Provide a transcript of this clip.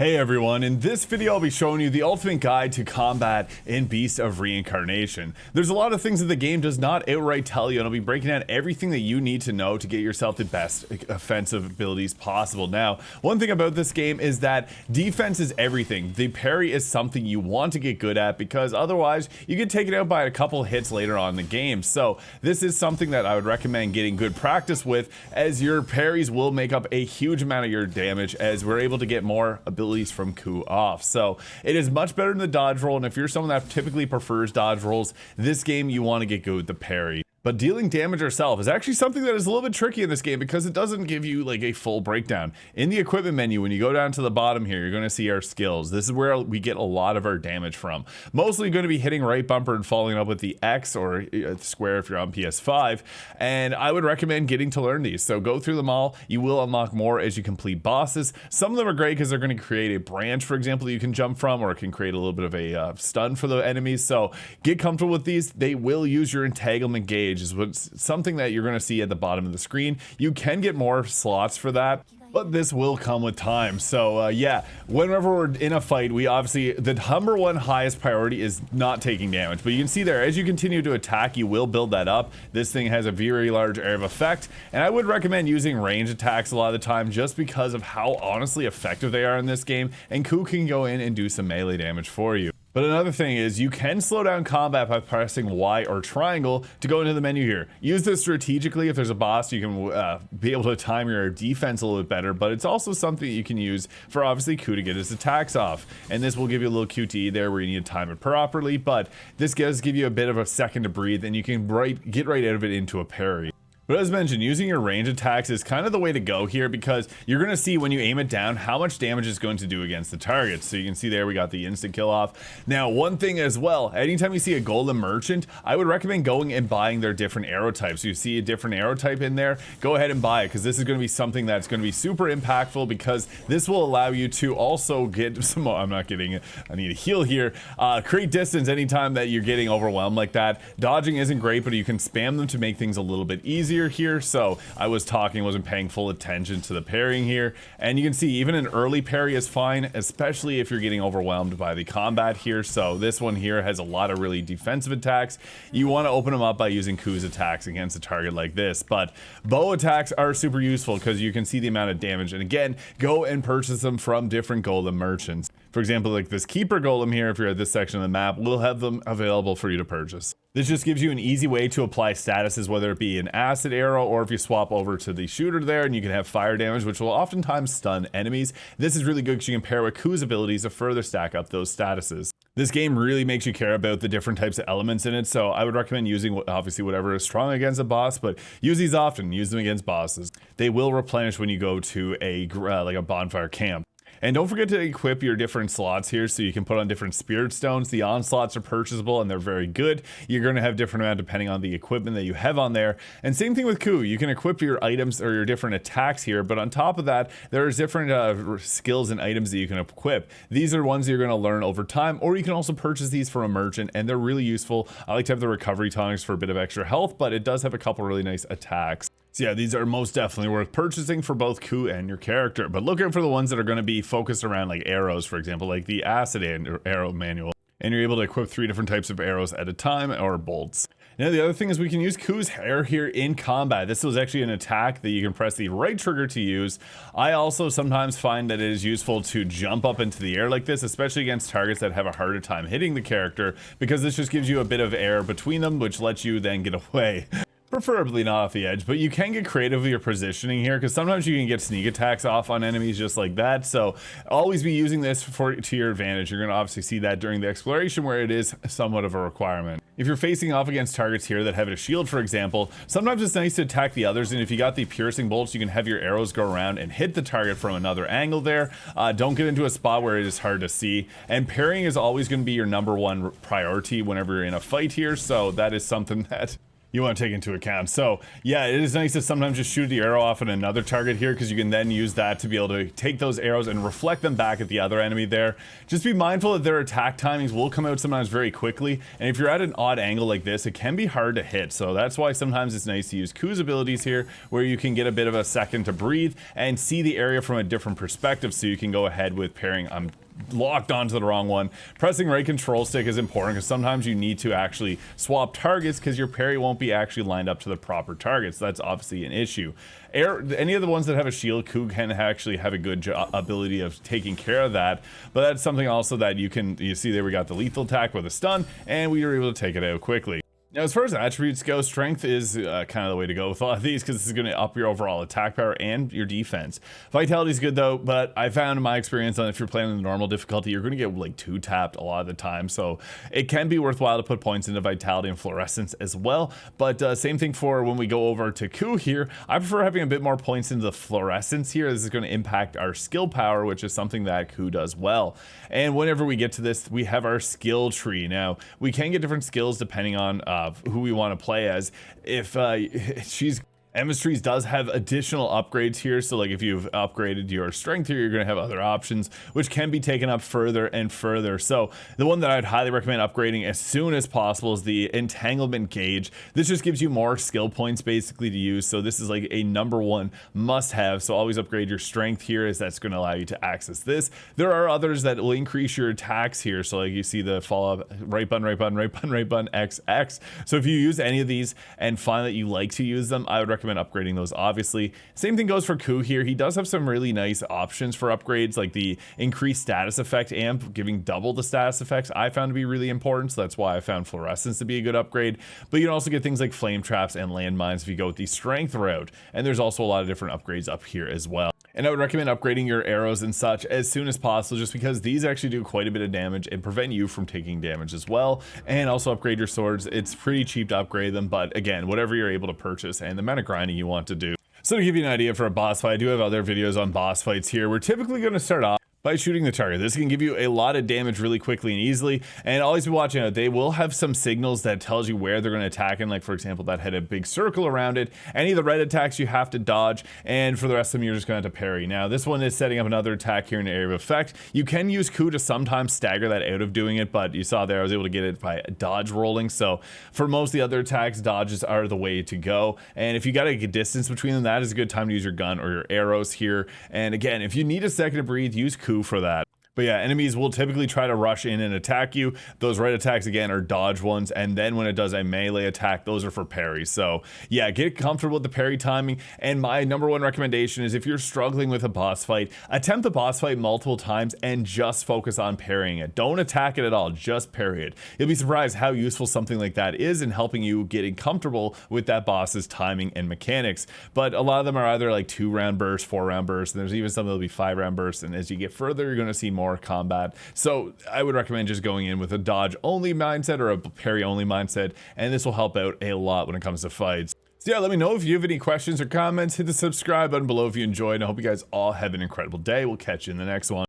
Hey everyone, in this video I'll be showing you the ultimate guide to combat in Beast of Reincarnation. There's a lot of things that the game does not outright tell you, and I'll be breaking down everything that you need to know to get yourself the best offensive abilities possible. Now, one thing about this game is that defense is everything. The parry is something you want to get good at because otherwise you get taken out by a couple hits later on in the game. So this is something that I would recommend getting good practice with, as your parries will make up a huge amount of your damage as we're able to get more abilities from Ku off. So it is much better than the dodge roll, and if you're someone that typically prefers dodge rolls, this game you want to get good with the parry. But dealing damage yourself is actually something that is a little bit tricky in this game because it doesn't give you like a full breakdown. In the equipment menu, when you go down to the bottom here, you're going to see our skills. This is where we get a lot of our damage from. Mostly going to be hitting right bumper and following up with the X or square if you're on PS5. And I would recommend getting to learn these. So go through them all. You will unlock more as you complete bosses. Some of them are great because they're going to create a branch, for example, that you can jump from, or it can create a little bit of a stun for the enemies. So get comfortable with these. They will use your entanglement gauge. Is what's something that you're going to see at the bottom of the screen. You can get more slots for that, but this will come with time. So yeah, whenever we're in a fight, we obviously, the number one highest priority is not taking damage, but you can see there, as you continue to attack, you will build that up. This thing has a very large area of effect, and I would recommend using range attacks a lot of the time just because of how honestly effective they are in this game, and Ku can go in and do some melee damage for you. But another thing is you can slow down combat by pressing Y or triangle to go into the menu here. Use this strategically. If there's a boss, you can be able to time your defense a little bit better, but it's also something that you can use for obviously Ku to get his attacks off. And this will give you a little QTE there where you need to time it properly, but this does give you a bit of a second to breathe, and you can get right out of it into a parry. But as mentioned, using your range attacks is kind of the way to go here because you're going to see when you aim it down how much damage it's going to do against the target. So you can see there we got the instant kill off. Now, one thing as well, anytime you see a golden merchant, I would recommend going and buying their different arrow types. You see a different arrow type in there, go ahead and buy it because this is going to be something that's going to be super impactful because this will allow you to also get some more, I'm not getting it, I need a heal here, create distance anytime that you're getting overwhelmed like that. Dodging isn't great, but you can spam them to make things a little bit easier here. So I wasn't paying full attention to the parrying here, and you can see even an early parry is fine, especially if you're getting overwhelmed by the combat here. So this one here has a lot of really defensive attacks. You want to open them up by using Ku's attacks against a target like this, but bow attacks are super useful because you can see the amount of damage, and again, go and purchase them from different golem merchants. For example, like this keeper golem here, if you're at this section of the map, we'll have them available for you to purchase. This just gives you an easy way to apply statuses, whether it be an acid arrow or if you swap over to the shooter there, and you can have fire damage, which will oftentimes stun enemies. This is really good because you can pair with Ku's abilities to further stack up those statuses. This game really makes you care about the different types of elements in it, so I would recommend using obviously whatever is strong against a boss, but use these often, use them against bosses. They will replenish when you go to a like a bonfire camp. And don't forget to equip your different slots here so you can put on different spirit stones. The onslaughts are purchasable and they're very good. You're going to have different amount depending on the equipment that you have on there. And same thing with Ku. You can equip your items or your different attacks here, but on top of that, there's different skills and items that you can equip. These are ones you're going to learn over time, or you can also purchase these from a merchant, and they're really useful. I like to have the recovery tonics for a bit of extra health, but it does have a couple really nice attacks. So yeah, these are most definitely worth purchasing for both Ku and your character, but look out for the ones that are going to be focused around like arrows, for example, like the acid arrow manual. And you're able to equip 3 different types of arrows at a time, or bolts. Now the other thing is we can use Ku's hair here in combat. This was actually an attack that you can press the right trigger to use. I also sometimes find that it is useful to jump up into the air like this, especially against targets that have a harder time hitting the character, because this just gives you a bit of air between them, which lets you then get away. Preferably not off the edge, but you can get creative with your positioning here because sometimes you can get sneak attacks off on enemies just like that. So always be using this to your advantage. You're going to obviously see that during the exploration where it is somewhat of a requirement. If you're facing off against targets here that have a shield, for example, sometimes it's nice to attack the others, and if you got the piercing bolts, you can have your arrows go around and hit the target from another angle there. Don't get into a spot where it is hard to see, and parrying is always going to be your number one priority whenever you're in a fight here, so that is something that you want to take into account. So yeah, it is nice to sometimes just shoot the arrow off at another target here, because you can then use that to be able to take those arrows and reflect them back at the other enemy there. Just be mindful that their attack timings will come out sometimes very quickly, and if you're at an odd angle like this, it can be hard to hit. So that's why sometimes it's nice to use Ku's abilities here, where you can get a bit of a second to breathe and see the area from a different perspective, so you can go ahead with parrying. I'm locked onto the wrong one. Pressing right control stick is important, because sometimes you need to actually swap targets, because your parry won't be actually lined up to the proper target. So that's obviously an issue. Any of the ones that have a shield, Ku can actually have a good ability of taking care of that, but that's something also that you see there we got the lethal attack with a stun, and we were able to take it out quickly. Now, as far as attributes go, strength is kind of the way to go with a lot of these, because this is going to up your overall attack power and your defense. Vitality is good though, but I found in my experience on if you're playing on the normal difficulty, you're going to get like 2-tapped a lot of the time. So it can be worthwhile to put points into vitality and fluorescence as well. But same thing for when we go over to Ku here. I prefer having a bit more points into the fluorescence here. This is going to impact our skill power, which is something that Ku does well. And whenever we get to this, we have our skill tree. Now, we can get different skills depending on who we want to play as. If Emistries does have additional upgrades here, so like if you've upgraded your strength here, you're going to have other options which can be taken up further and further. So the one that I'd highly recommend upgrading as soon as possible is the entanglement gauge. This just gives you more skill points basically to use, so this is like a #1 must have. So always upgrade your strength here, as that's going to allow you to access this. There are others that will increase your attacks here, so like you see the follow up right button, right button, right button, right button, XX. So if you use any of these and find that you like to use them, I would recommend upgrading those, obviously. Same thing goes for Ku here. He does have some really nice options for upgrades, like the increased status effect amp, giving double the status effects I found to be really important, so that's why I found fluorescence to be a good upgrade. But you can also get things like flame traps and landmines if you go with the strength route, and there's also a lot of different upgrades up here as well. And I would recommend upgrading your arrows and such as soon as possible, just because these actually do quite a bit of damage and prevent you from taking damage as well. And also upgrade your swords. It's pretty cheap to upgrade them, but again, whatever you're able to purchase and the amount of grinding you want to do. So to give you an idea for a boss fight, I do have other videos on boss fights here. We're typically going to start off by shooting the target. This can give you a lot of damage really quickly and easily, and always be watching out. They will have some signals that tells you where they're going to attack in, like for example that had a big circle around it. Any of the red attacks you have to dodge, and for the rest of them you're just going to have to parry. Now this one is setting up another attack here in the area of effect. You can use Ku to sometimes stagger that out of doing it, but you saw there I was able to get it by dodge rolling. So for most of the other attacks, dodges are the way to go, and if you got to get distance between them, that is a good time to use your gun or your arrows here. And again, if you need a second to breathe, use Ku for that. But yeah, enemies will typically try to rush in and attack you. Those right attacks, again, are dodge ones. And then when it does a melee attack, those are for parry. So yeah, get comfortable with the parry timing. And my #1 recommendation is if you're struggling with a boss fight, attempt the boss fight multiple times and just focus on parrying it. Don't attack it at all, just parry it. You'll be surprised how useful something like that is in helping you getting comfortable with that boss's timing and mechanics. But a lot of them are either like 2-round bursts, 4-round bursts, and there's even some that'll be 5-round bursts. And as you get further, you're going to see more combat. So I would recommend just going in with a dodge only mindset or a parry only mindset, and this will help out a lot when it comes to fights. So yeah, let me know if you have any questions or comments. Hit the subscribe button below if you enjoyed, and I hope you guys all have an incredible day. We'll catch you in the next one.